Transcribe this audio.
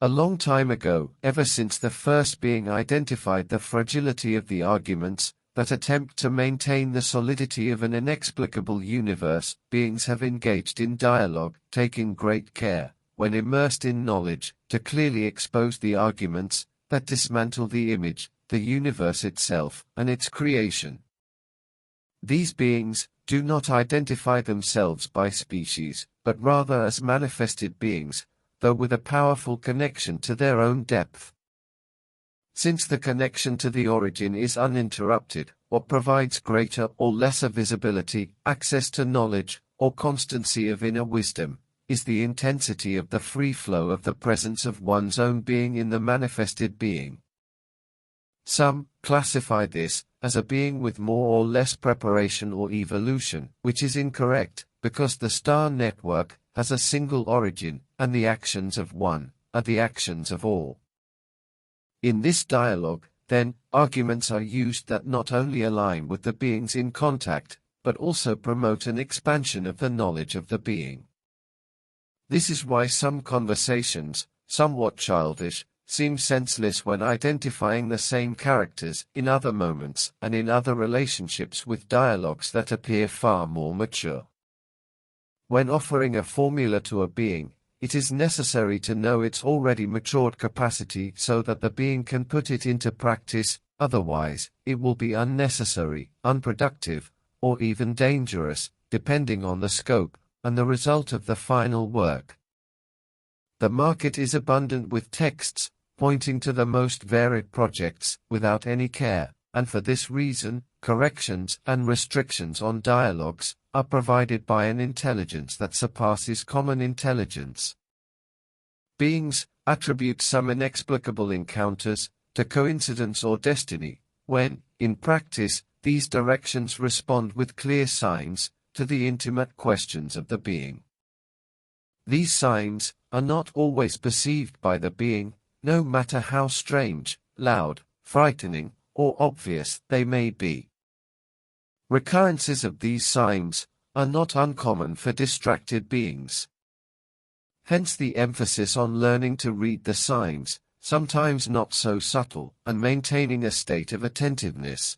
A long time ago, ever since the first being identified the fragility of the arguments that attempt to maintain the solidity of an inexplicable universe, beings have engaged in dialogue, taking great care, when immersed in knowledge, to clearly expose the arguments that dismantle the image, the universe itself, and its creation. These beings do not identify themselves by species, but rather as manifested beings, though with a powerful connection to their own depth. Since the connection to the origin is uninterrupted, what provides greater or lesser visibility, access to knowledge, or constancy of inner wisdom, is the intensity of the free flow of the presence of one's own being in the manifested being. Some classify this as a being with more or less preparation or evolution, which is incorrect, because the star network has a single origin, and the actions of one are the actions of all. In this dialogue, then, arguments are used that not only align with the beings in contact, but also promote an expansion of the knowledge of the being. This is why some conversations, somewhat childish, seem senseless when identifying the same characters in other moments and in other relationships with dialogues that appear far more mature. When offering a formula to a being, it is necessary to know its already matured capacity so that the being can put it into practice, otherwise, it will be unnecessary, unproductive, or even dangerous, depending on the scope and the result of the final work. The market is abundant with texts, pointing to the most varied projects, without any care, and for this reason, corrections and restrictions on dialogues are provided by an intelligence that surpasses common intelligence. Beings attribute some inexplicable encounters to coincidence or destiny, when, in practice, these directions respond with clear signs to the intimate questions of the being. These signs are not always perceived by the being, no matter how strange, loud, frightening, or obvious they may be. Recurrences of these signs are not uncommon for distracted beings. Hence the emphasis on learning to read the signs, sometimes not so subtle, and maintaining a state of attentiveness.